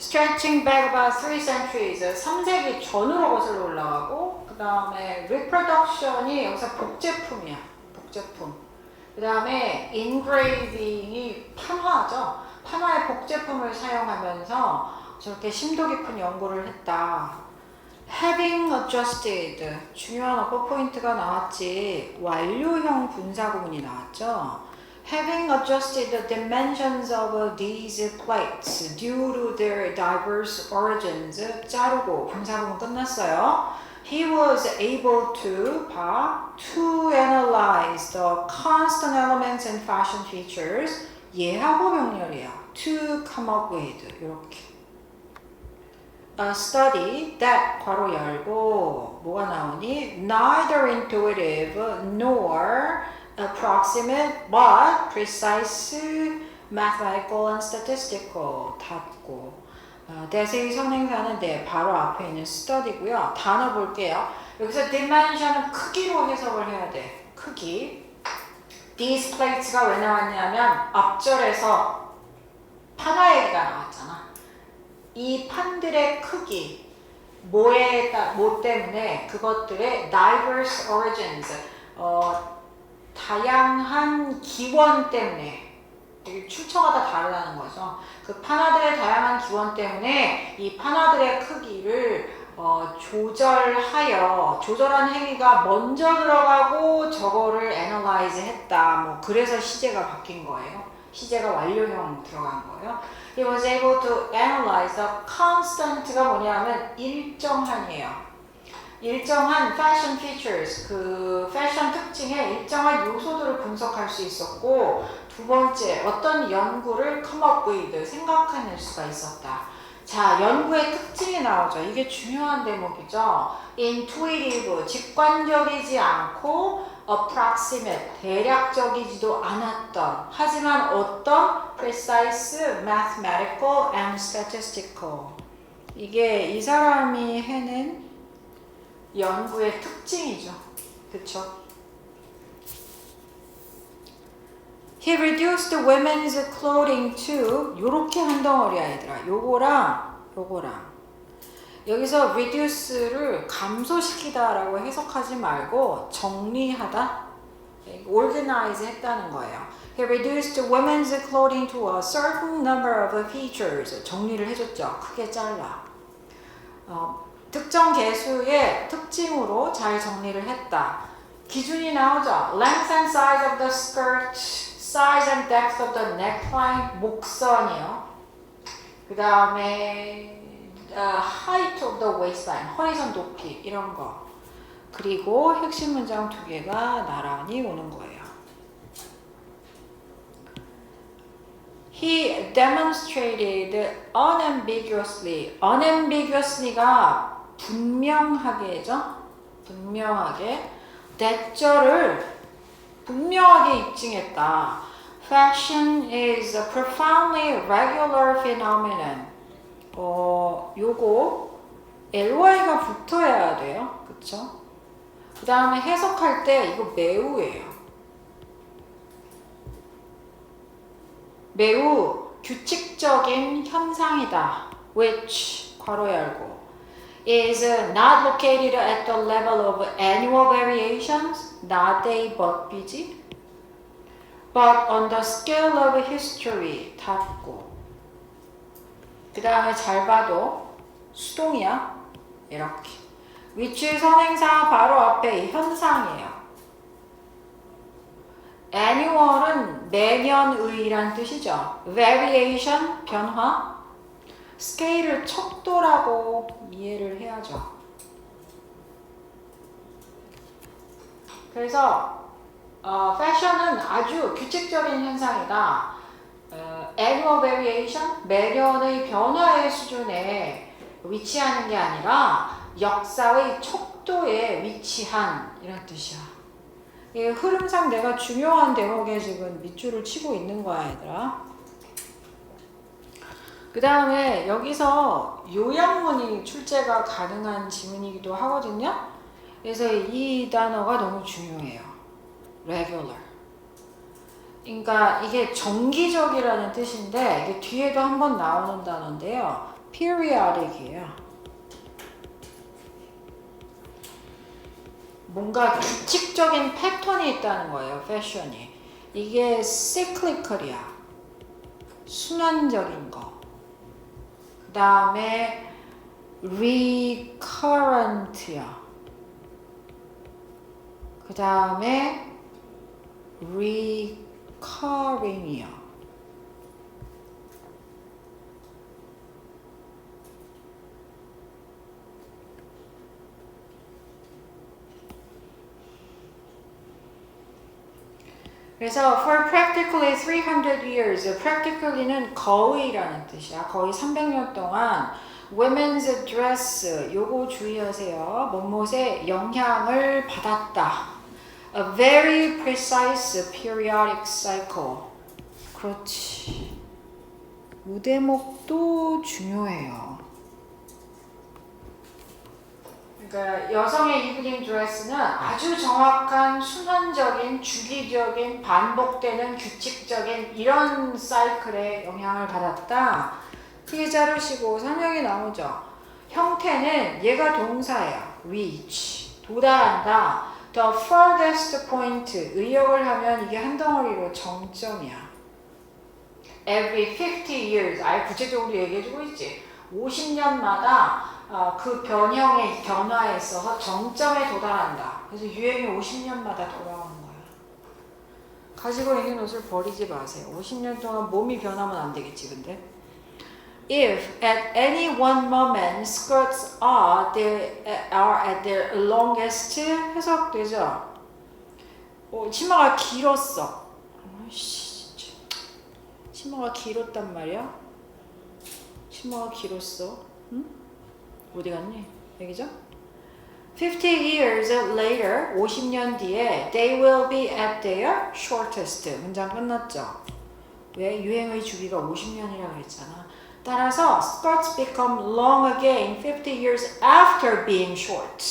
stretching back about 3 centuries, 3세기 전으로 거슬러 올라가고, 그 다음에 reproduction이 여기서 복제품이야. 복제품. 그 다음에 engraving이 판화죠. 판화의 복제품을 사용하면서 저렇게 심도 깊은 연구를 했다. having adjusted, 중요한 어퍼 포인트가 나왔지. 완료형 분사구문이 나왔죠. having adjusted the dimensions of these plates due to their diverse origins, 자르고 분사구문 끝났어요. He was able to analyze the constant elements and fashion features. 예하고 명렬이야. To come up with 이렇게. A study that 괄호 열고 뭐가 나오니? Neither intuitive nor approximate but precise, mathematical and statistical 닫고 대세의 선행사는 바로 앞에 있는 study고요. 단어 볼게요. 여기서 dimension은 크기로 해석을 해야 돼. 크기. These plates가 왜 나왔냐면 앞절에서 판화 얘기가 나왔잖아. 이 판들의 크기, 뭐 때문에 그것들의 diverse origins, 다양한 기원 때문에 출처가 다 다르다는 거죠. 그 판화들의 다양한 기원 때문에 이 판화들의 크기를 조절한 행위가 먼저 들어가고 저거를 analyze 했다. 뭐 그래서 시제가 바뀐 거예요. 시제가 완료형 들어간 거예요. He was able to analyze the constant가 뭐냐면 일정한이에요. 일정한 fashion features, 그 패션 특징의 일정한 요소들을 분석할 수 있었고, 두 번째, 어떤 연구를 come up with, 생각해낼 수가 있었다. 자, 연구의 특징이 나오죠. 이게 중요한 대목이죠. intuitive, 직관적이지 않고 approximate, 대략적이지도 않았던, 하지만 어떤 precise, mathematical and statistical. 이게 이 사람이 해낸 연구의 특징이죠. 그쵸? He reduced women's clothing to 요렇게 한 덩어리야 얘들아. 요거랑 여기서 reduce를 감소시키다 라고 해석하지 말고 정리하다, organize 했다는 거예요. He reduced women's clothing to a certain number of features. 정리를 해줬죠. 크게 잘라. 특정 개수의 특징으로 잘 정리를 했다. 기준이 나오죠. Length and size of the skirt, size and depth of the neckline, 목선이요. 그 다음에 height of the waistline, 허리선 높이 이런 거. 그리고 핵심 문장 두 개가 나란히 오는 거예요. He demonstrated unambiguously가 분명하게죠. 분명하게 대절을 분명하게 입증했다. Fashion is a profoundly regular phenomenon. 요거 ly가 붙어야 돼요. 그쵸? 그 다음에 해석할 때 이거 매우예요. 매우 규칙적인 현상이다. Which 괄호 열고 is not located at the level of annual variations, not A but B지, but on the scale of history 닫고. 그 다음에 잘 봐도 수동이야. 이렇게. which 선행사 바로 앞에 현상이에요. annual은 매년의란 뜻이죠. variation, 변화. 스케일을 척도라고 이해를 해야죠. 그래서 패션은 아주 규칙적인 현상이다. annual variation, 매년의 변화의 수준에 위치하는 게 아니라 역사의 척도에 위치한 이런 뜻이야. 이 흐름상 내가 중요한 대목에 지금 밑줄을 치고 있는 거야, 얘들아. 그 다음에 여기서 요약문이 출제가 가능한 지문이기도 하거든요. 그래서 이 단어가 너무 중요해요. regular. 그러니까 이게 정기적이라는 뜻인데 이게 뒤에도 한번 나오는 단어인데요. periodic이에요. 뭔가 규칙적인 패턴이 있다는 거예요. 패션이. 이게 cyclical이야. 순환적인 거. 그 다음에 recurrent야. 그 다음에 recurring이야. 그래서 for practically 300 years, practically는 거의라는 뜻이야. 거의 300년 동안 women's dress, 요거 주의하세요. 몸못에 영향을 받았다. A very precise periodic cycle. 그렇지. 무대목도 중요해요. 그러니까 여성의 이브닝 드레스는 아주 정확한 순환적인 주기적인 반복되는 규칙적인 이런 사이클에 영향을 받았다. 크게 자르시고 설명이 나오죠. 형태는 얘가 동사야. reach. 도달한다. The furthest point. 의역을 하면 이게 한 덩어리로 정점이야. Every 50 years. 아예 구체적으로 얘기해주고 있지. 50년마다 그 변화에 있어서 정점에 도달한다. 그래서 유행이 50년마다 돌아오는 거야. 가지고 있는 옷을 버리지 마세요. 50년 동안 몸이 변하면 안 되겠지, 근데. If at any one moment skirts are at their longest, 해석되죠? 치마가 길었어. 진짜. 치마가 길었단 말이야? 치마가 길었어. 응? 어디 갔니? 여기죠? 50 years later, 50년 뒤에 they will be at their shortest. 문장 끝났죠? 왜? 유행의 주기가 50년이라고 했잖아. 따라서 skirts become long again 50 years after being short.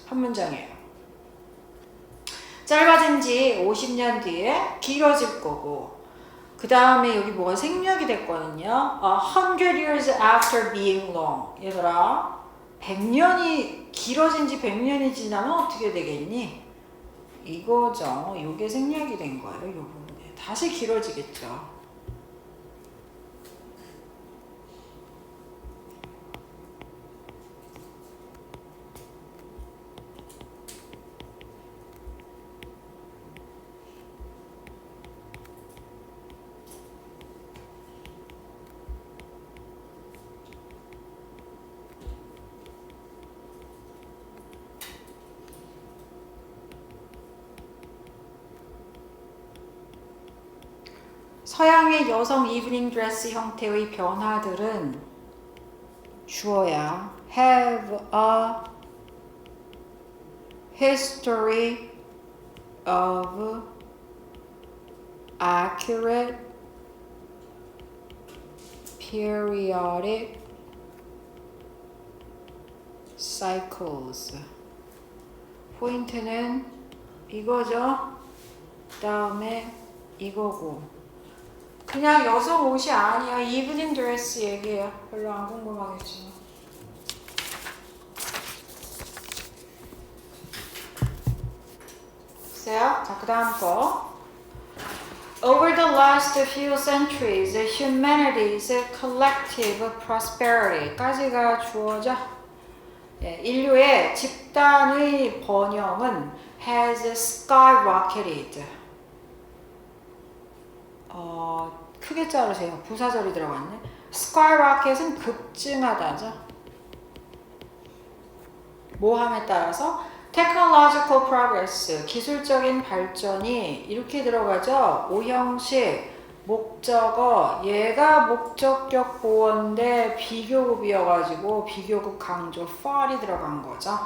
한 문장이에요. 짧아진 지 50년 뒤에 길어질 거고 그 다음에 여기 뭐가 생략이 됐거든요. 100 years after being long. 얘들아 100년이 길어진 지 100년이 지나면 어떻게 되겠니? 이거죠. 요게 생략이 된 거예요. 요 부분에. 다시 길어지겠죠. 서양의 여성 이브닝 드레스 형태의 변화들은 주어야 have a history of accurate periodic cycles. 포인트는 이거죠. 그 다음에 이거고 그냥 여성 옷이 아니야. 이브닝 드레스 얘기해요. 별로 안 궁금하겠지만. 됐어요? 자, 그 다음 거. Over the last few centuries, humanity's collective prosperity까지가 주어져. 예, 인류의 집단의 번영은 has skyrocketed. 크게 자르세요. 부사절이 들어갔네. skyrocket은 급증하다죠. 모함에 따라서 technological progress, 기술적인 발전이 이렇게 들어가죠. 오형식, 목적어, 얘가 목적격 보어인데 비교급이어가지고 비교급 강조 far이 들어간 거죠.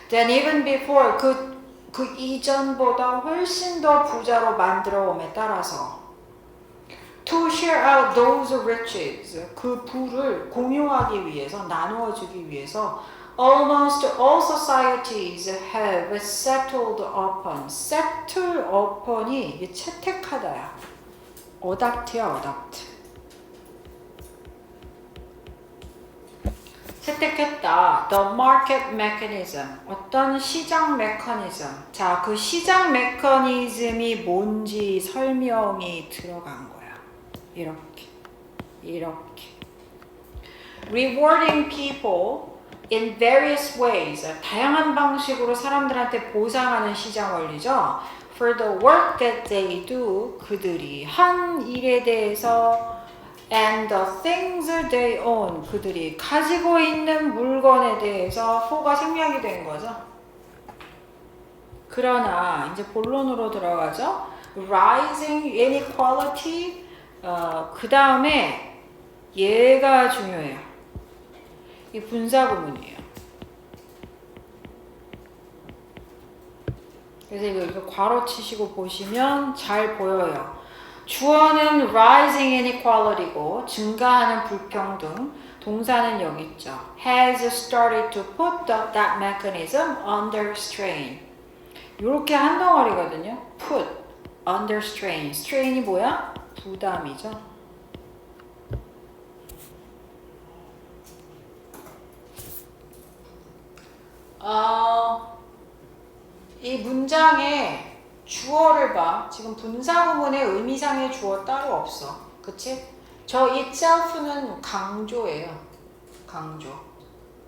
Then even before, 그 이전보다 훨씬 더 부자로 만들어 옴에 따라서 to share out those riches, 그 부를 공유하기 위해서, 나누어주기 위해서 almost all societies have settled upon. settle upon이 채택하다야. adopt야, adopt. 채택했다. The market mechanism. 어떤 시장 메커니즘. 자, 그 시장 메커니즘이 뭔지 설명이 들어간 거야. 이렇게. Rewarding people in various ways. 다양한 방식으로 사람들한테 보상하는 시장 원리죠. For the work that they do. 그들이 한 일에 대해서 and the things they own. 그들이 가지고 있는 물건에 대해서 for가 생략이 된 거죠. 그러나 이제 본론으로 들어가죠. Rising inequality. 그 다음에 얘가 중요해요. 이 분사구문이에요. 그래서 이거 괄호 치시고 보시면 잘 보여요. 주어는 rising inequality고 증가하는 불평등, 동사는 여기 있죠. has started to put that mechanism under strain. 이렇게 한 덩어리거든요. put under strain. strain이 뭐야? 부담이죠. 이 문장에 주어를 봐. 지금 분사구문의 의미상의 주어 따로 없어. 그치? 저 itself는 강조예요. 강조.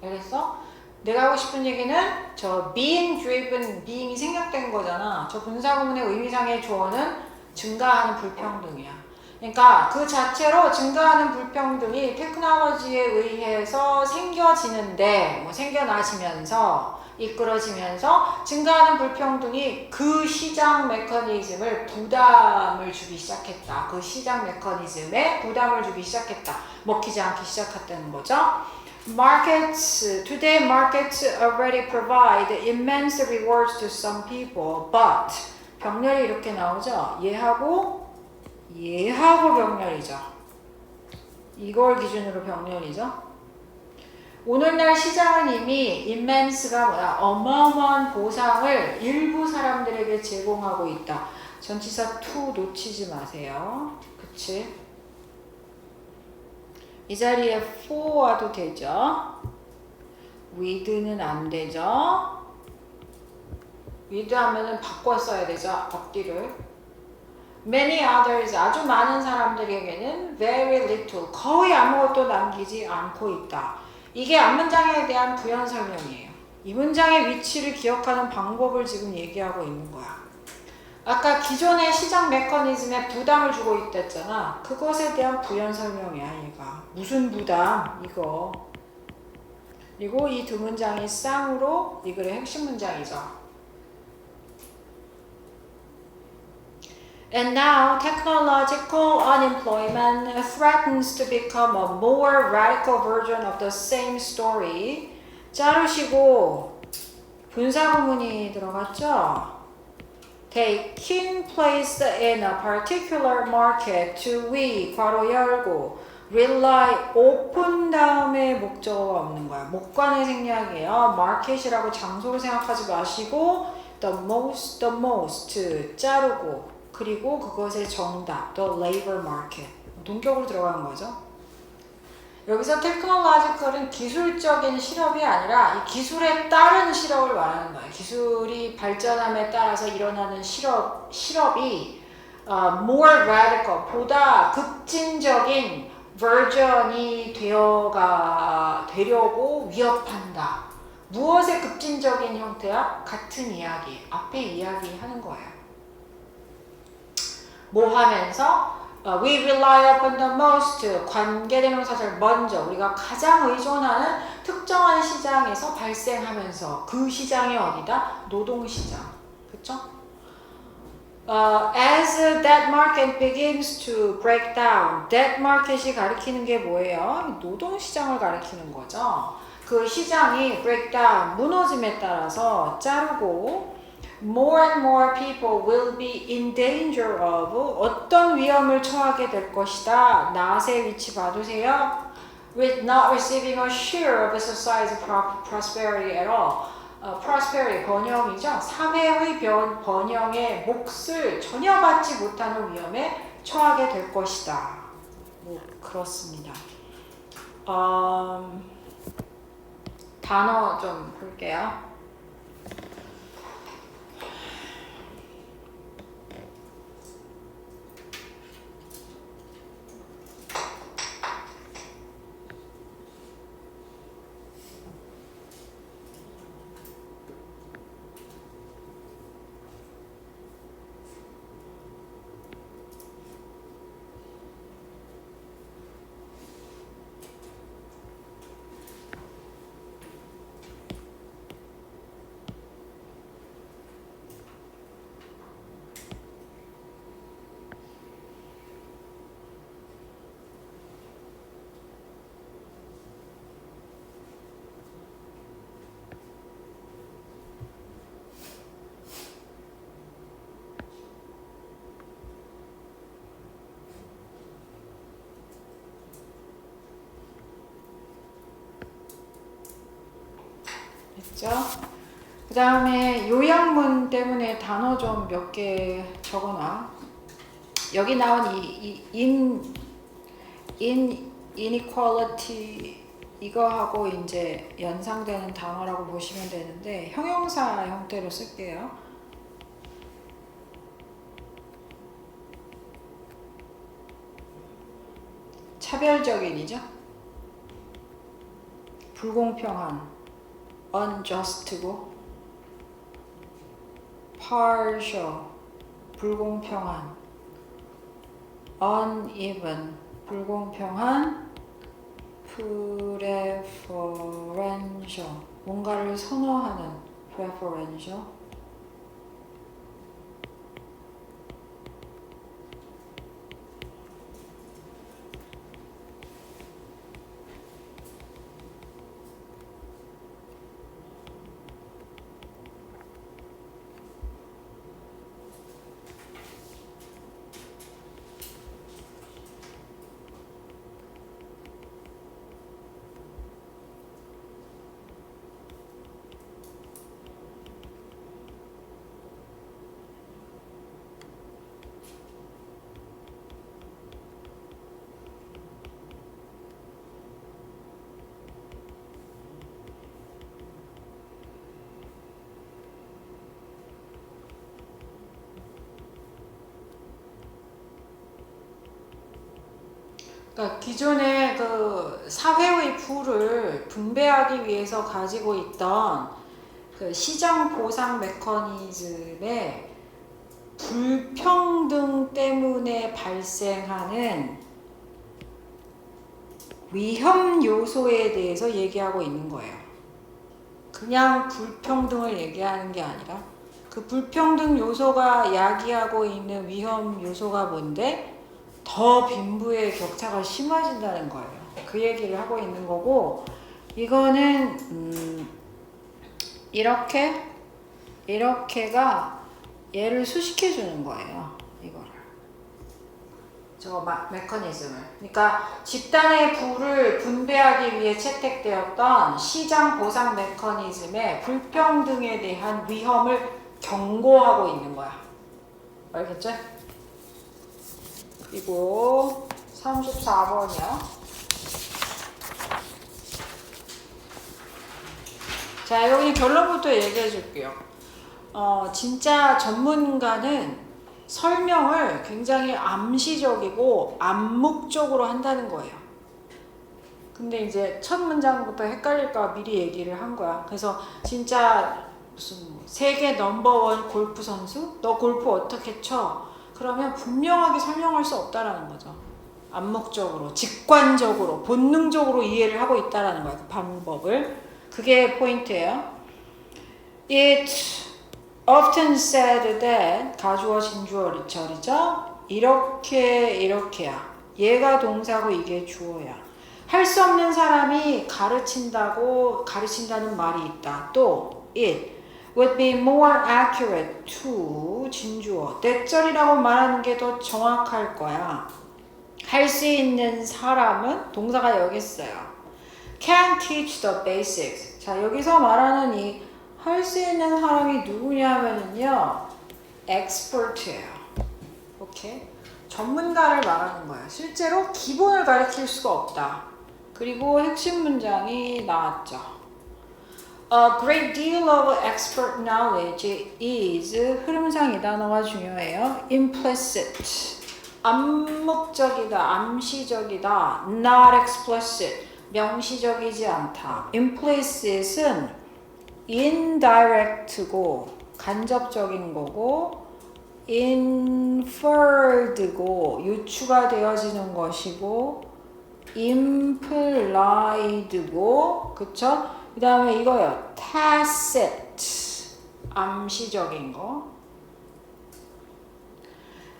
알겠어? 내가 하고 싶은 얘기는 저 being driven, being이 생략된 거잖아. 저 분사구문의 의미상의 주어는 증가하는 불평등이야. 그러니까 그 자체로 증가하는 불평등이 테크놀로지에 의해서 생겨지는데, 생겨나지면서 이끌어지면서 증가하는 불평등이 그 시장 메커니즘을 부담을 주기 시작했다. 그 시장 메커니즘에 부담을 주기 시작했다. 먹히지 않기 시작했다는 거죠. Today markets already provide immense rewards to some people, but 병렬이 이렇게 나오죠. 얘하고 병렬이죠. 이걸 기준으로 병렬이죠. 오늘날 시장은 이미 immense가 뭐야? 어마어마한 보상을 일부 사람들에게 제공하고 있다. 전치사 to 놓치지 마세요. 그치? 이 자리에 for 와도 되죠. with는 안 되죠. with 하면은 바꿔 써야 되죠. 앞뒤를. Many others, 아주 많은 사람들에게는 very little, 거의 아무것도 남기지 않고 있다. 이게 앞문장에 대한 부연 설명이에요. 이 문장의 위치를 기억하는 방법을 지금 얘기하고 있는 거야. 아까 기존의 시장 메커니즘에 부담을 주고 있댔잖아. 그것에 대한 부연 설명이야, 얘가. 무슨 부담? 이거. 그리고 이 두 문장이 쌍으로 이 글의 핵심 문장이죠. And now, technological unemployment threatens to become a more radical version of the same story. 자르시고 분사구문이 들어갔죠? Taking place in a particular market to we, 괄호 열고, rely, open 다음에 목적어가 없는 거야. 목관의 생략이에요. market이라고 장소를 생각하지 마시고 the most, 자르고 그리고 그것의 정답, the labor market. 동격으로 들어가는 거죠. 여기서 테크놀로지컬은 기술적인 실업이 아니라 이 기술에 따른 실업을 말하는 거예요. 기술이 발전함에 따라서 일어나는 실업이 more radical, 보다 급진적인 버전이 되려고 위협한다. 무엇의 급진적인 형태야? 같은 이야기, 앞에 이야기하는 거예요. 뭐 하면서 we rely upon the most, 관계대명사절 먼저, 우리가 가장 의존하는 특정한 시장에서 발생하면서 그 시장이 어디다? 노동시장. 그쵸? As that market begins to break down, that market이 가리키는 게 뭐예요? 노동시장을 가리키는 거죠. 그 시장이 break down, 무너짐에 따라서 자르고 more and more people will be in danger of, 어떤 위험을 처하게 될 것이다. not의 위치 봐두세요. with not receiving a share of society's prosperity at all. prosperity 번영이죠. 사회의 번영의 몫을 전혀 받지 못하는 위험에 처하게 될 것이다. 뭐 그렇습니다. 단어 좀 볼게요. 됐죠? 그 다음에 요약문 때문에 단어 좀 몇 개 적어놔. 여기 나온 inequality 이거하고 이제 연상되는 단어라고 보시면 되는데 형용사 형태로 쓸게요. 차별적인이죠. 불공평한 unjust고, partial 불공평한, uneven 불공평한, preferential 뭔가를 선호하는 preferential. 그러니까 기존의 그 사회의 부를 분배하기 위해서 가지고 있던 그 시장 보상 메커니즘의 불평등 때문에 발생하는 위험 요소에 대해서 얘기하고 있는 거예요. 그냥 불평등을 얘기하는 게 아니라 그 불평등 요소가 야기하고 있는 위험 요소가 뭔데? 더 빈부의 격차가 심해진다는 거예요. 그 얘기를 하고 있는 거고, 이거는 이렇게가 얘를 수식해 주는 거예요. 이거를 저 메커니즘을. 그러니까 집단의 부를 분배하기 위해 채택되었던 시장 보상 메커니즘의 불평등에 대한 위험을 경고하고 있는 거야. 알겠죠? 그리고 34번이요. 자, 여기 결론부터 얘기해 줄게요. 진짜 전문가는 설명을 굉장히 암시적이고 암묵적으로 한다는 거예요. 근데 이제 첫 문장부터 헷갈릴까 미리 얘기를 한 거야. 그래서 진짜 무슨 세계 넘버원 골프 선수? 너 골프 어떻게 쳐? 그러면 분명하게 설명할 수 없다라는 거죠. 암묵적으로, 직관적으로, 본능적으로 이해를 하고 있다라는 거예요. 그 방법을. 그게 포인트예요. It often said that 가주어 진주어리죠. 이렇게야. 얘가 동사고 이게 주어야. 할 수 없는 사람이 가르친다는 말이 있다. 또 it would be more accurate to 진주어. 대절이라고 말하는 게 더 정확할 거야. 할 수 있는 사람은 동사가 여기 있어요. Can teach the basics. 자, 여기서 말하는 이 할 수 있는 사람이 누구냐면요, expert예요. 오케이? 전문가를 말하는 거야. 실제로 기본을 가르칠 수가 없다. 그리고 핵심 문장이 나왔죠. A great deal of expert knowledge is 흐름상 이 단어가 중요해요. implicit 암묵적이다, 암시적이다. not explicit 명시적이지 않다. implicit은 indirect고 간접적인 거고 inferred고 유추가 되어지는 것이고 implied고 그쵸? 그 다음에 이거요 tacit 암시적인 거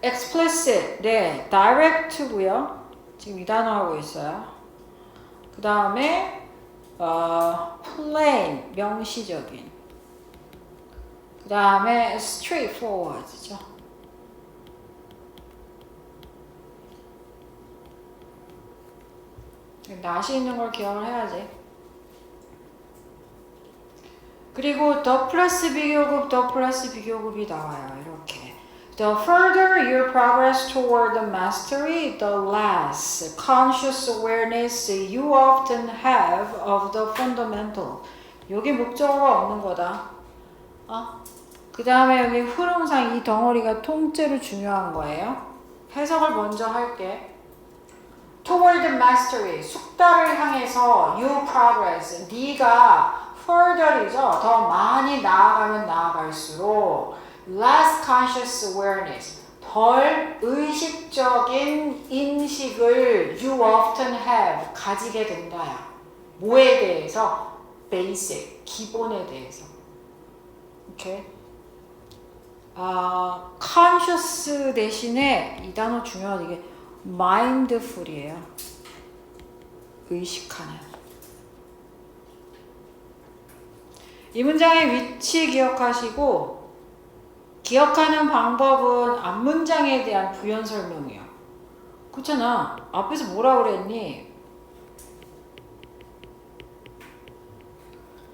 explicit 네 direct고요 지금 이 단어 하고 있어요 그 다음에 plain 명시적인 그 다음에 straightforward죠 낫이 있는 걸 기억을 해야지. 그리고 더 플러스 비교급, 더 플러스 비교급이 나와요. 이렇게. The further you progress toward the mastery, the less conscious awareness you often have of the fundamental. 여기 목적어가 없는 거다. 그 다음에 여기 흐름상 이 덩어리가 통째로 중요한 거예요. 해석을 먼저 할게. Toward mastery, 숙달을 향해서 you progress, 네가 further이죠. 더 많이 나아가면 나아갈수록 less conscious awareness, 덜 의식적인 인식을 you often have, 가지게 된다야. 뭐에 대해서? basic, 기본에 대해서. 오케이? conscious 대신에 이 단어 중요한 이게 mindful이에요. 의식하는. 이 문장의 위치 기억하시고 기억하는 방법은 앞문장에 대한 부연 설명이에요. 그렇잖아. 앞에서 뭐라 그랬니?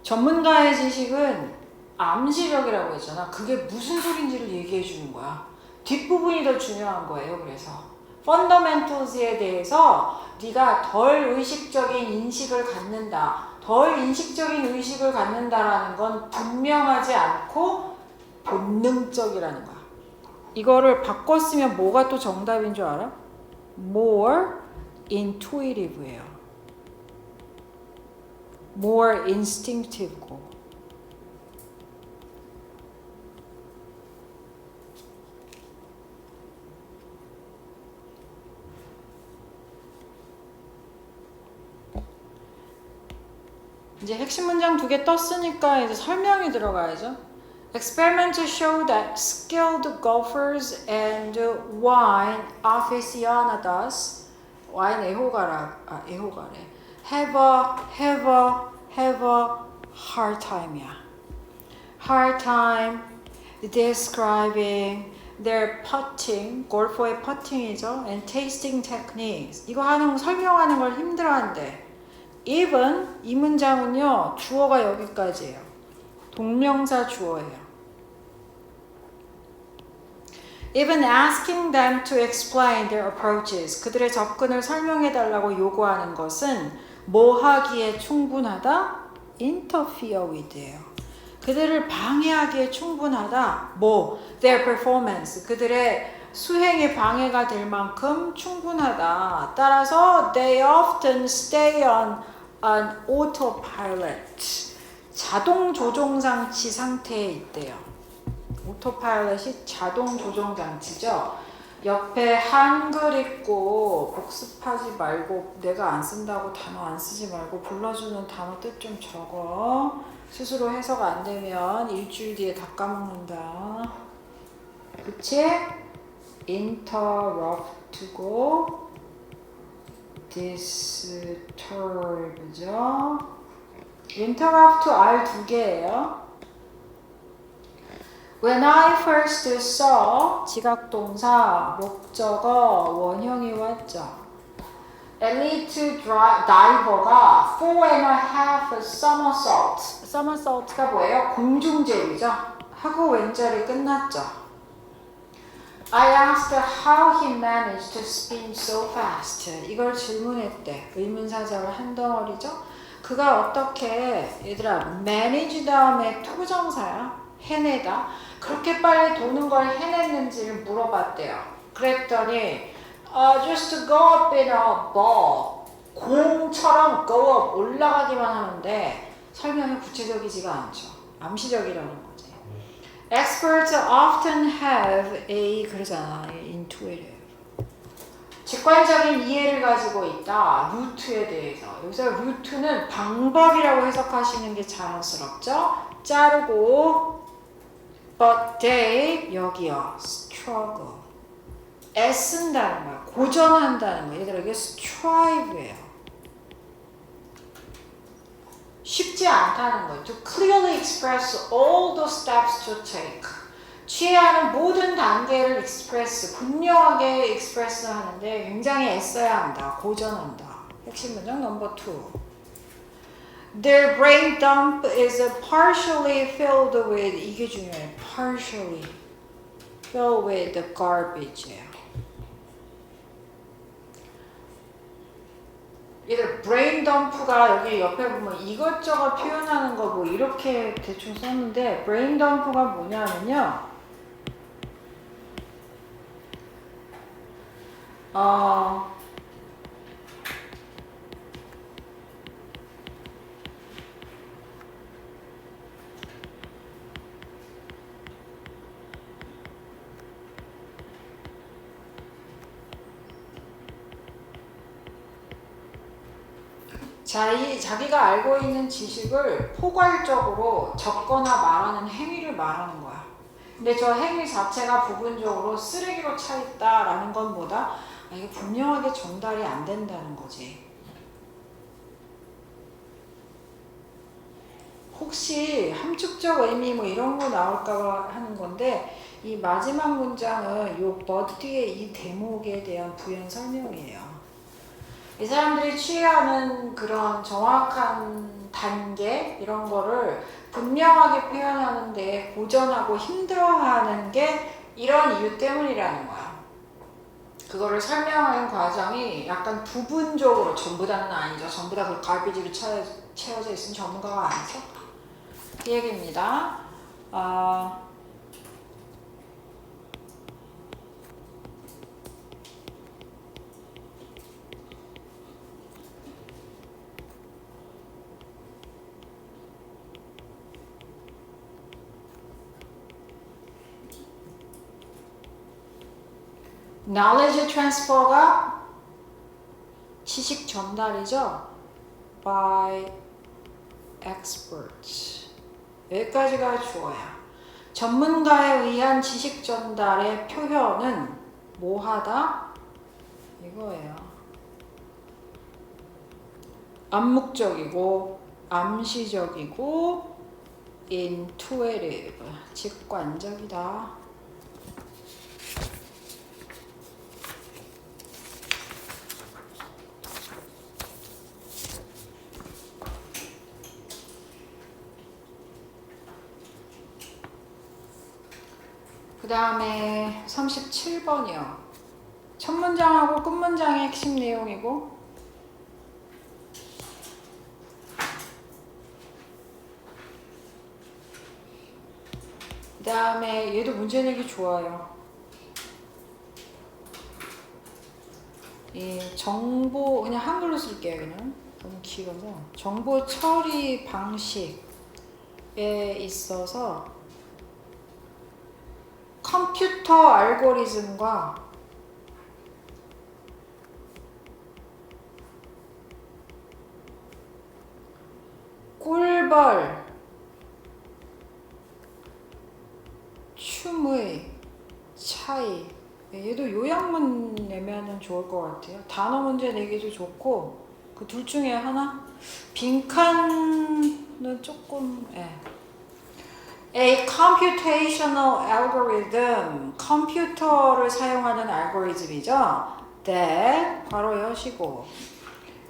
전문가의 지식은 암시적이라고 했잖아. 그게 무슨 소린지를 얘기해 주는 거야. 뒷부분이 더 중요한 거예요. 그래서 펀더멘털스에 대해서 네가 덜 의식적인 인식을 갖는다. 덜 인식적인 의식을 갖는다라는 건 분명하지 않고 본능적이라는 거야. 이거를 바꿨으면 뭐가 또 정답인 줄 알아? More intuitive예요. More instinctive고. 이제 핵심 문장 2개 떴으니까 이제 설명이 들어가야죠. Experiments show that skilled golfers and wine aficionados, 와인 애호가래, have a hard time이야. Hard time describing their putting, 골퍼의 퍼팅이죠, and tasting techniques. 이거 하는 거 설명하는 걸 힘들어한대. even 이 문장은요 주어가 여기까지예요. 동명사 주어예요. Even asking them to explain their approaches, 그들의 접근을 설명해 달라고 요구하는 것은 뭐 하기에 충분하다? interfere with예요. 그들을 방해하기에 충분하다. 뭐? their performance, 그들의 수행에 방해가 될 만큼 충분하다. 따라서 they often stay on an autopilot, 자동 조종 장치 상태에 있대요. 오토파일럿이 자동 조종 장치죠. 옆에 한글 있고 복습하지 말고 내가 안 쓴다고 단어 안 쓰지 말고 불러주는 단어 뜻 좀 적어. 스스로 해석 안 되면 일주일 뒤에 다 까먹는다. 그치? interrupt고 disturb죠. interrupt R 2개예요. When I first saw, 지각동사, 목적어, 원형이 왔죠. 엘리트 다이버가 4.5 somersaults. somersault가 뭐예요? 공중제비죠. 하고 왼절이 끝났죠. I asked how he managed to spin so fast. 이걸 질문했대. 의문사절을 한 덩어리죠. 그가 어떻게 얘들아 manage 다음에 투부정사야 해내다 그렇게 빨리 도는 걸 해냈는지를 물어봤대요. 그랬더니 just to go up in a ball 공처럼 go up 올라가기만 하는데 설명이 구체적이지가 않죠. 암시적이라는 거지. Experts often have a 그러잖아 intuitive 직관적인 이해를 가지고 있다. 루트에 대해서. 여기서 루트는 방법이라고 해석하시는 게 자연스럽죠. 자르고 but they 여기요. struggle. 애쓴다는 거야. 고전한다는 거야. 얘들아 이게 strive예요. 쉽지 않다는 거예요. To clearly express all the steps to take. 취해야 하는 모든 단계를 express, 분명하게 express 하는데 굉장히 애써야 한다. 고전한다. 핵심 문장 넘버 2. Their brain dump is partially filled with 이게 중요해. partially filled with garbage예요. 얘들 brain dump가 여기 옆에 보면 이것저것 표현하는 거 뭐 이렇게 대충 썼는데 brain dump가 뭐냐면요. 자기가 알고 있는 지식을 포괄적으로 적거나 말하는 행위를 말하는 거야. 근데 저 행위 자체가 부분적으로 쓰레기로 차 있다라는 건 뭐다? 이게 분명하게 전달이 안 된다는 거지. 혹시 함축적 의미 뭐 이런 거 나올까 하는 건데 이 마지막 문장은 요 but 뒤에 이 대목에 대한 부연 설명이에요. 이 사람들이 취하는 그런 정확한 단계 이런 거를 분명하게 표현하는데 고전하고 힘들어하는 게 이런 이유 때문이라는 거야. 그거를 설명하는 과정이 약간 부분적으로 전부 다는 아니죠. 전부 다 그 갈비지로 채워져 있으면 전문가가 아니죠. 그 얘기입니다. knowledge transfer가 지식 전달이죠. by experts. 여기까지가 주어야. 전문가에 의한 지식 전달의 표현은 뭐하다? 이거예요. 암묵적이고 암시적이고 intuitive. 직관적이다. 그 다음에 37번이요. 첫 문장하고 끝 문장의 핵심 내용이고 그 다음에 얘도 문제 내기 좋아요. 이 정보 그냥 한글로 쓸게요. 그냥 너무 길어서 정보 처리 방식에 있어서 컴퓨터 알고리즘과 꿀벌 춤의 차이. 얘도 요약문 내면은 좋을 것 같아요. 단어 문제 내기도 좋고 그 둘 중에 하나? 빈칸은 조금 A computational algorithm, 컴퓨터를 사용하는 알고리즘이죠. that 바로 여시고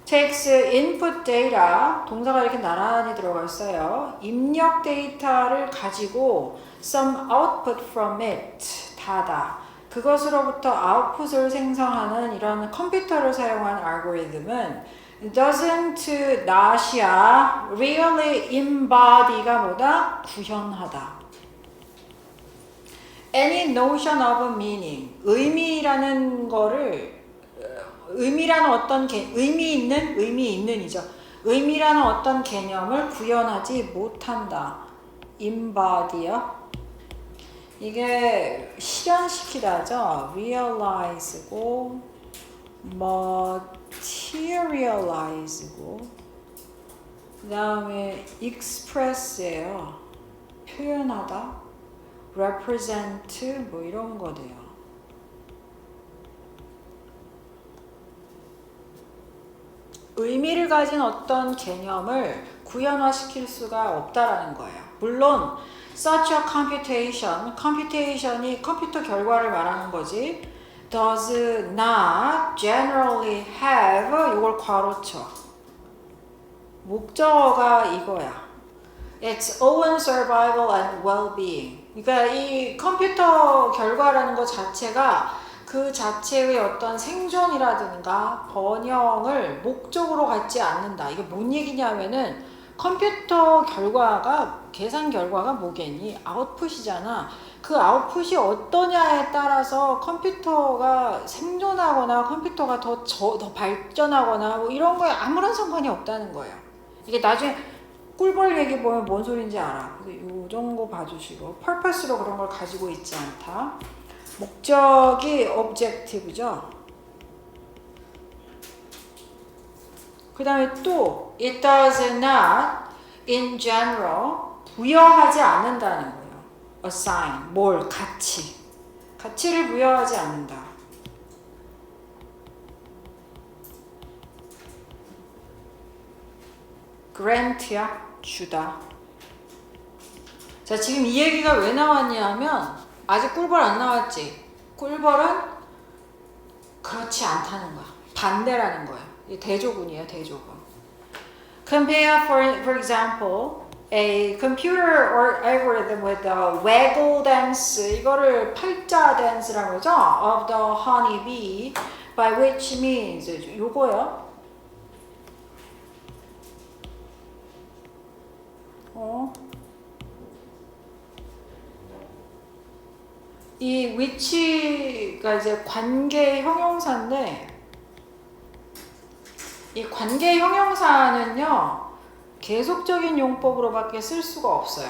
takes input data, 동사가 이렇게 나란히 들어가 있어요. 입력 데이터를 가지고 some output from it, 다다. 그것으로부터 아웃풋을 생성하는 이런 컴퓨터를 사용한 알고리즘은 doesn't not이야. really embody가 뭐다? 구현하다. any notion of meaning. 의미라는 거를 의미라는 어떤 의미 있는이죠. 의미라는 어떤 개념을 구현하지 못한다. embody요. 이게 실현시키다죠. realize고 materialize고 그 다음에 express예요. 표현하다. represent 뭐 이런 거 돼요. 의미를 가진 어떤 개념을 구현화시킬 수가 없다라는 거예요. 물론 such a computation이 컴퓨터 결과를 말하는 거지. does not generally have 이걸 괄호쳐. 목적어가 이거야. its own survival and well-being. 그러니까 이 컴퓨터 결과라는 것 자체가 그 자체의 어떤 생존이라든가 번영을 목적으로 갖지 않는다. 이게 뭔 얘기냐면은 컴퓨터 결과가 계산 결과가 뭐겠니? 아웃풋이잖아. 그 아웃풋이 어떠냐에 따라서 컴퓨터가 생존하거나 컴퓨터가 더 발전하거나 뭐 이런 거에 아무런 상관이 없다는 거예요. 이게 나중에 꿀벌 얘기 보면 뭔 소린지 알아. 그래서 요 정도 봐주시고 purpose로 그런 걸 가지고 있지 않다. 목적이 objective죠. 그 다음에 또 it does not in general 부여하지 않는다는 거예요. assign 뭘 가치를 부여하지 않는다. grant야 주다. 자, 지금 이 얘기가 왜 나왔냐면 아직 꿀벌 안 나왔지. 꿀벌은 그렇지 않다는 거야. 반대라는 거야. 이 대조군이에요, 대조군. Compare for example a computer or algorithm with the waggle dance 이거를 팔자 댄스라고 그러죠. of the honey bee by which means 요거요. 이 which가 이제 관계 형용사인데 이 관계 형용사는요 계속적인 용법으로밖에 쓸 수가 없어요.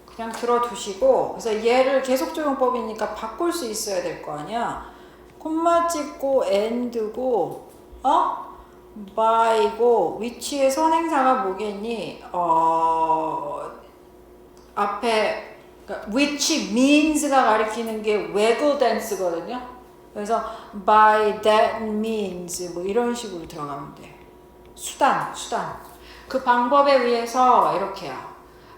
그냥 들어두시고 그래서 얘를 계속적 용법이니까 바꿀 수 있어야 될 거 아니야. 콤마 찍고 and고 by고 which의 선행사가 뭐겠니? 앞에 그러니까 which means가 가리키는 게 waggle dance거든요. 그래서 by that means 뭐 이런 식으로 들어가면 돼. 수단. 그 방법에 의해서 이렇게요.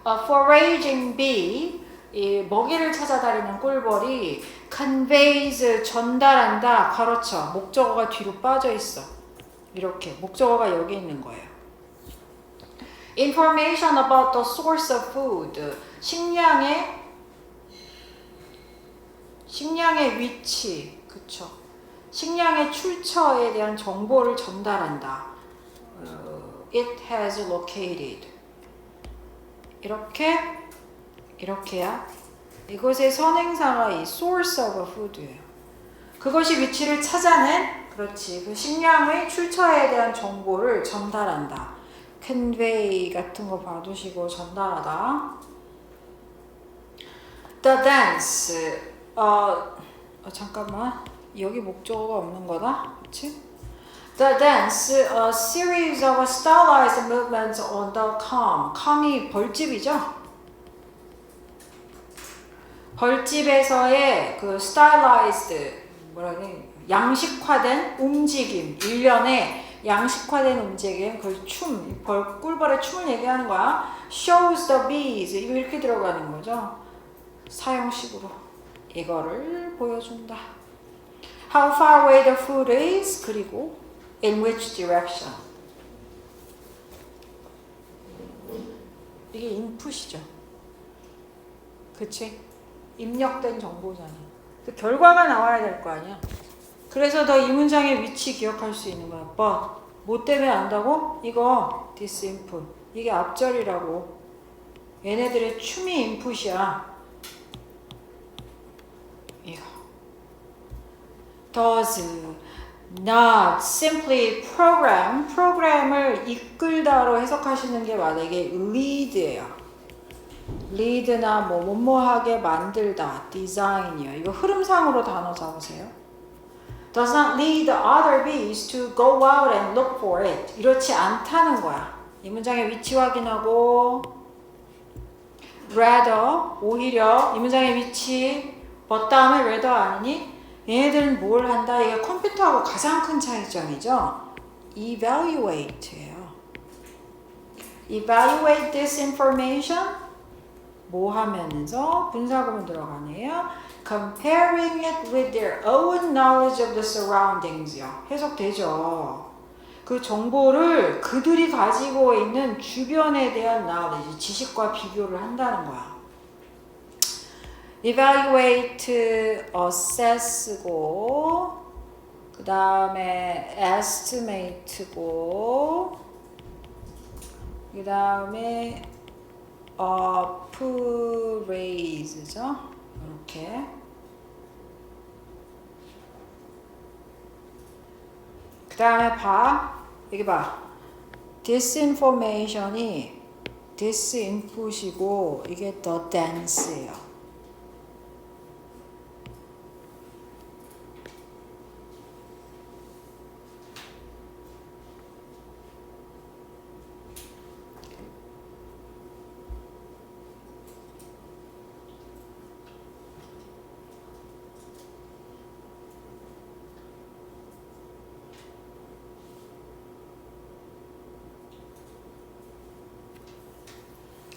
A foraging bee, 이 먹이를 찾아다니는 꿀벌이 conveys 전달한다. 가로쳐. 목적어가 뒤로 빠져 있어. 이렇게 목적어가 여기 있는 거예요. Information about the source of food. 식량의 위치, 그쵸? 식량의 출처에 대한 정보를 전달한다. It has located. 이렇게야. 이것의 선행사가 이 source of food예요. 그것이 위치를 찾아낸, 그렇지. 그 식량의 출처에 대한 정보를 전달한다. convey 같은 거 봐두시고 전달하다. The dance. 잠깐만. 여기 목적어가 없는 거다. 그치? The dance, a series of stylized movements on the calm. calm이 벌집이죠? 벌집에서의 그 stylized, 양식화된 움직임. 일련의 양식화된 움직임. 그 춤, 꿀벌의 춤을 얘기하는 거야. Shows the bees. 이렇게 들어가는 거죠. 사형식으로 이거를 보여준다. How far away the food is. 그리고 in which direction. 이게 인풋이죠. 그치? 입력된 정보잖아. 결과가 나와야 될 거 아니야. 그래서 너 이 문장의 위치 기억할 수 있는 거야. But 뭐 때문에 안다고? 이거 this input. 이게 앞절이라고. 얘네들의 춤이 인풋이야. 이거. does not simply program. 프로그램을 이끌다로 해석하시는 게 만약에 lead예요. lead나 뭐뭐하게 만들다, design이요. 이거 흐름상으로 단어 잡으세요. does not lead the other bees to go out and look for it. 이렇지 않다는 거야. 이 문장의 위치 확인하고 rather, 오히려 이 문장의 위치 but 다음에 rather 아니니 얘네들은 뭘 한다? 이게 컴퓨터하고 가장 큰 차이점이죠. evaluate예요. evaluate this information 뭐 하면서 분사구문 들어가네요. comparing it with their own knowledge of the surroundings요. 해석되죠. 그 정보를 그들이 가지고 있는 주변에 대한 knowledge, 지식과 비교를 한다는 거야. evaluate, assess고 그 다음에 estimate고 그 다음에 appraise죠. 이렇게 그 다음에 봐. 여기 봐. disinformation이 disinput이고 이게 the dense예요.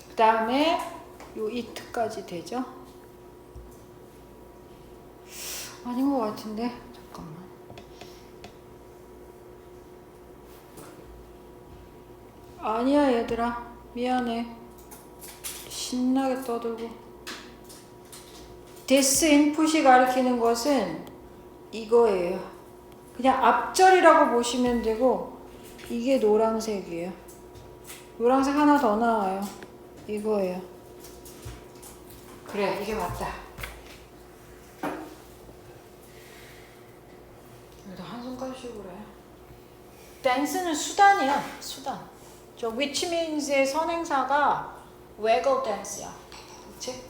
그 다음에 요 it까지 되죠? 아닌 것 같은데 잠깐만. 아니야 얘들아 미안해. 신나게 떠들고. this input이 가리키는 것은 이거예요. 그냥 앞절이라고 보시면 되고 이게 노란색이에요. 노란색 하나 더 나와요. 이거예요. 그래 이게 맞다. 여기다 한손가락 쉬고 그래. dance는 수단이야. 수단. 저 which means의 선행사가 waggle dance야. 그치?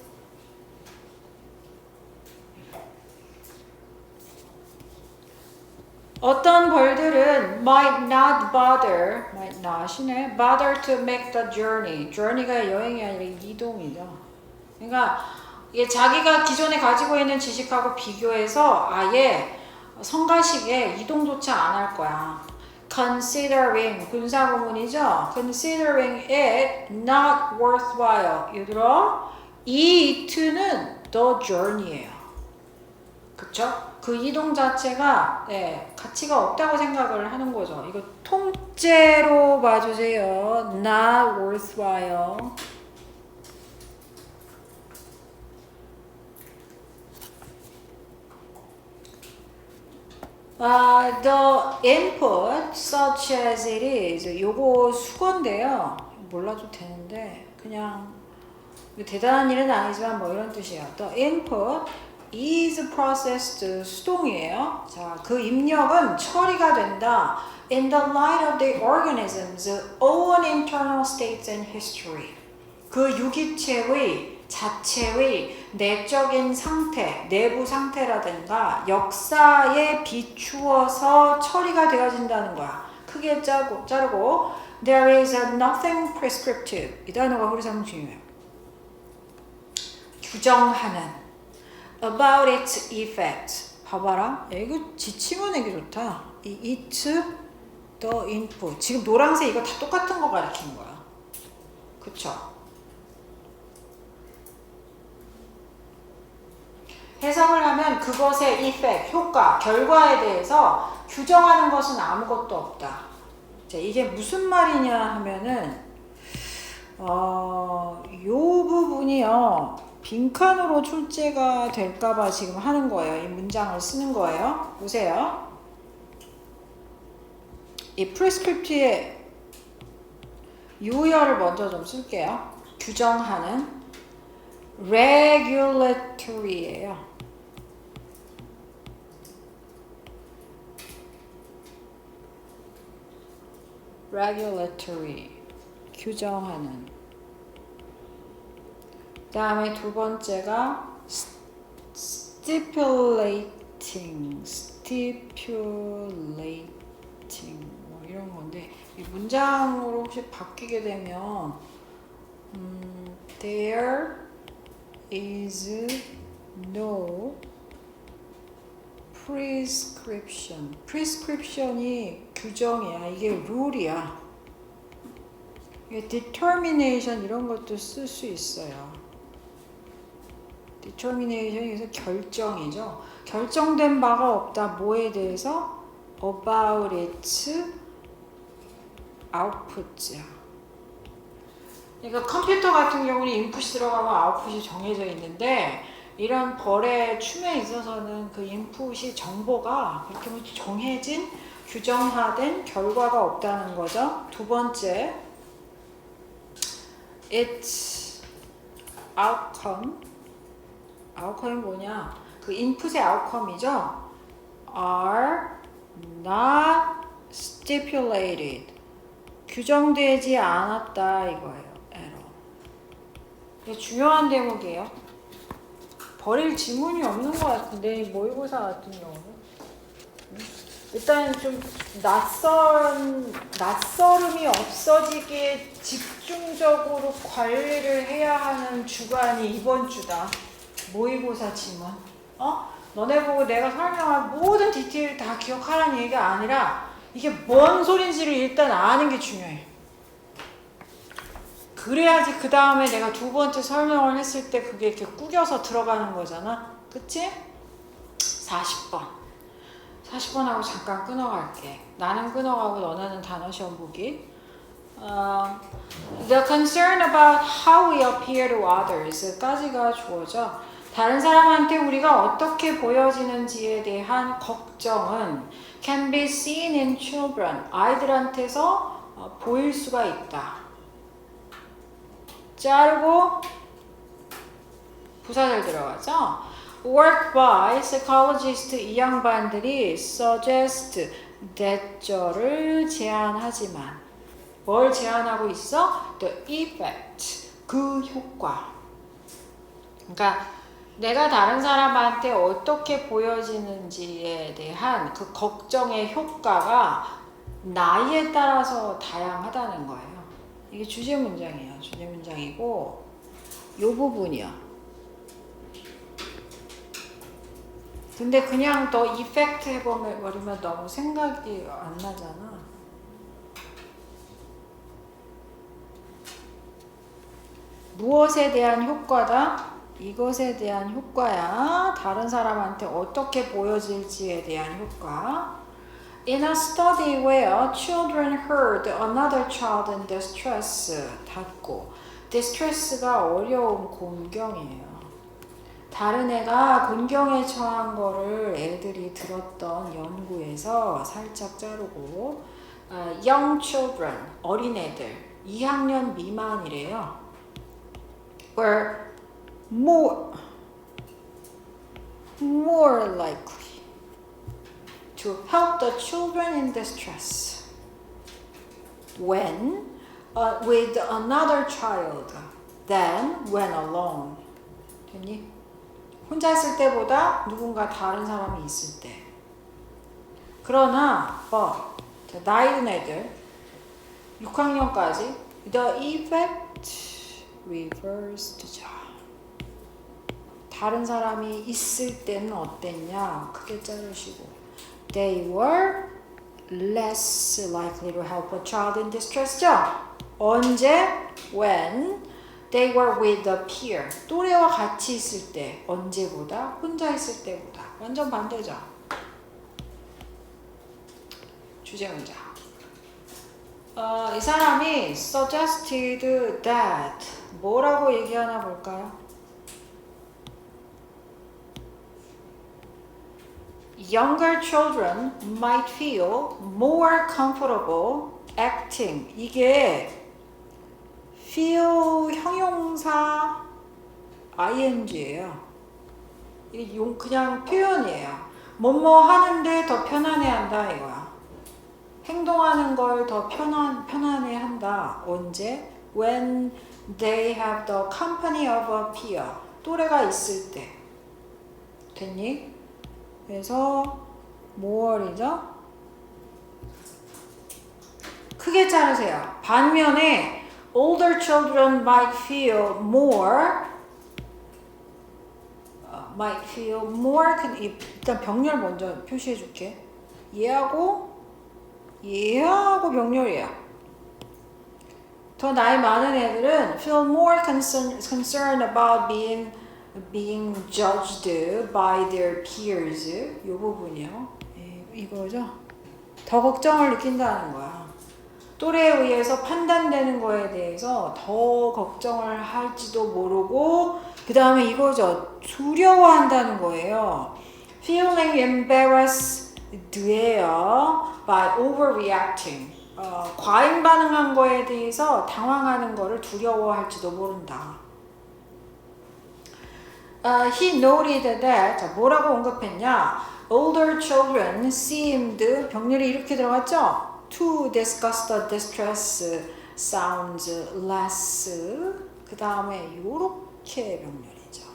어떤 벌들은 might not not이네. bother to make the journey. journey가 여행이 아니라 이동이죠. 그러니까 이게 자기가 기존에 가지고 있는 지식하고 비교해서 아예 성가시게 이동조차 안 할 거야. considering 분사구문이죠. considering it not worthwhile. 얘들아 이 it는 the journey예요. 그쵸? 그 이동 자체가 가치가 없다고 생각을 하는 거죠. 이거 통째로 봐주세요. not worthwhile. The input such as it is. 요거 수건데요. 몰라도 되는데 그냥 대단한 일은 아니지만 뭐 이런 뜻이에요. The input is processed 수동이에요. 자, 그 입력은 처리가 된다. In the light of the organism's own internal states and history. 그 유기체의 자체의 내적인 상태, 내부 상태라든가 역사에 비추어서 처리가 되어진다는 거야. 크게 자르고 There is nothing prescriptive. 이 단어가 흐리상 중요해요. 규정하는 about its effect. 봐봐라. 이거 지침은 이게 좋다. 이 it, the input. 지금 노란색 이거 다 똑같은 거 가리키는 거야. 그쵸? 해석을 하면 그것의 effect, 효과, 결과에 대해서 규정하는 것은 아무것도 없다. 자, 이게 무슨 말이냐 하면은 요 부분이요. 빈칸으로 출제가 될까봐 지금 하는 거예요. 이 문장을 쓰는 거예요. 보세요. 이 prescript의 유효를 먼저 좀 쓸게요. 규정하는 regulatory예요. regulatory 규정하는. 그 다음에 두 번째가 stipulating 뭐 이런 건데 이 문장으로 혹시 바뀌게 되면 there is no prescription이 규정이야. 이게 룰이야. 이게 determination 이런 것도 쓸 수 있어요. determination에서 결정이죠. 결정된 바가 없다. 뭐에 대해서? about its output야. 그러니까 컴퓨터 같은 경우는 인풋이 들어가고 아웃풋이 정해져 있는데 이런 벌의 춤에 있어서는 그 인풋이 정보가 그렇게 정해진 규정화된 결과가 없다는 거죠. 두 번째, its outcome이 뭐냐? 그 인풋의 outcome이죠. are not stipulated. 규정되지 않았다 이거예요. error. 이게 중요한 대목이에요. 버릴 지문이 없는 것 같은데 모의고사 같은 경우는 일단 좀 낯설음이 없어지게 집중적으로 관리를 해야 하는 주간이 이번 주다. 모의고사 지문. 너네 보고 내가 설명한 모든 디테일 다 기억하라는 얘기가 아니라 이게 뭔 소린지를 일단 아는 게 중요해. 그래야지 그 다음에 내가 두 번째 설명을 했을 때 그게 이렇게 꾸겨서 들어가는 거잖아. 그치? 40번하고 잠깐 끊어갈게. 나는 끊어가고 너네는 단어 시험 보기. The concern about how we appear to others 까지가 주어져. 다른 사람한테 우리가 어떻게 보여지는지에 대한 걱정은 can be seen in children. 아이들한테서 보일 수가 있다. 자르고 부사절 들어가죠. Work by psychologist 이 양반들이 suggest that를 제안하지만 뭘 제안하고 있어? The effect 그 효과. 그러니까 내가 다른 사람한테 어떻게 보여지는지에 대한 그 걱정의 효과가 나이에 따라서 다양하다는 거예요. 이게 주제 문장이에요. 주제 문장이고 이 부분이요. 근데 그냥 더 이펙트 해버리면 너무 생각이 안 나잖아. 무엇에 대한 효과다? 이것에 대한 효과야. 다른 사람한테 어떻게 보여질지에 대한 효과. In a study where children heard another child in distress, 닫고 distress가 어려움, 곤경이에요. 다른 애가 곤경에 처한 거를 애들이 들었던 연구에서 살짝 자르고 young children, 어린애들, 2학년 미만이래요. were more likely to help the children in distress when with another child than when alone. 됐니? 혼자 있을 때보다 누군가 다른 사람이 있을 때. 그러나 나이 든 애들 6학년까지 the effect reversed. 다른 사람이 있을 때는 어땠냐? 크게 자르시고 They were less likely to help a child in distress죠? 언제? When they were with a peer. 또래와 같이 있을 때. 언제보다? 혼자 있을 때보다. 완전 반대죠? 주제 문장. 이 사람이 suggested that 뭐라고 얘기하나 볼까요? younger children might feel more comfortable acting. 이게 feel 형용사 ing예요. 이게 그냥 표현이에요. 뭐뭐 하는데 더 편안해한다 이거야. 행동하는 걸 더 편안해한다. 언제? When they have the company of a peer. 또래가 있을 때. 됐니? 그래서 more이죠? 크게 자르세요. 반면에 older children might feel more 일단 병렬 먼저 표시해 줄게. 얘하고 병렬이야. 더 나이 많은 애들은 feel more concerned about being judged by their peers. 이 부분이요. 이거죠. 더 걱정을 느낀다는 거야. 또래에 의해서 판단되는 거에 대해서 더 걱정을 할지도 모르고, 그 다음에 이거죠. 두려워한다는 거예요. Feeling embarrassed by overreacting. 과잉 반응한 거에 대해서 당황하는 거를 두려워할지도 모른다. He noted that, 자, 뭐라고 언급했냐? Older children seemed, 병렬이 이렇게 들어갔죠? To discuss the distress sounds less. 그 다음에 요렇게 병렬이죠.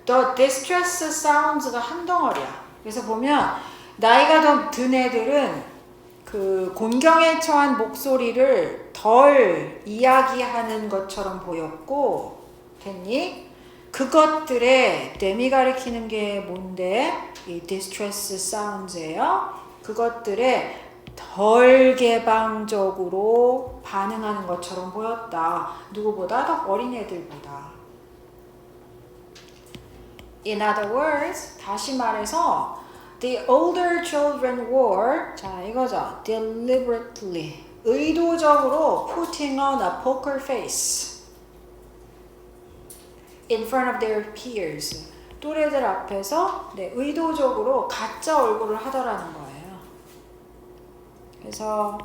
The distress sounds가 한 덩어리야. 그래서 보면 나이가 더 든 애들은 그 곤경에 처한 목소리를 덜 이야기하는 것처럼 보였고, 됐니? 그것들의 댐이 가리키는 게 뭔데? 이 distress sounds예요. 그것들의 덜 개방적으로 반응하는 것처럼 보였다. 누구보다? 더 어린 애들보다. In other words, 다시 말해서 the older children were, 자 이거죠. deliberately, 의도적으로 putting on a poker face in front of their peers. 또래들 앞에서 의도적으로 가짜 얼굴을 하더라는 거예요. 그래서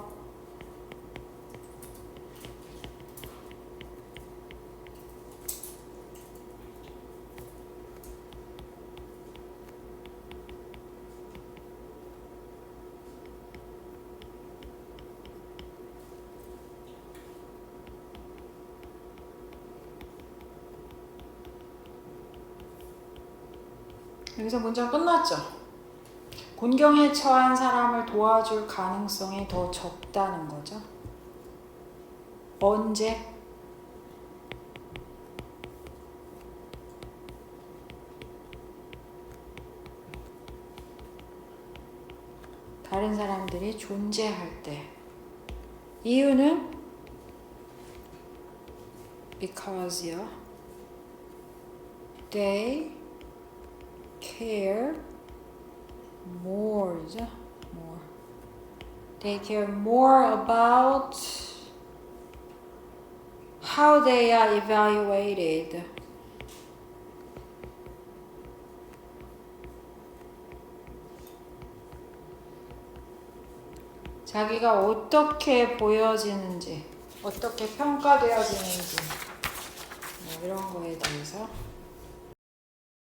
여기서 문장 끝났죠? 곤경에 처한 사람을 도와줄 가능성이 더 적다는 거죠. 언제? 다른 사람들이 존재할 때. 이유는 because요. They care more. They care more about how they are evaluated. 자기가 어떻게 보여지는지, 어떻게 평가되어지는지, 이런 거에 대해서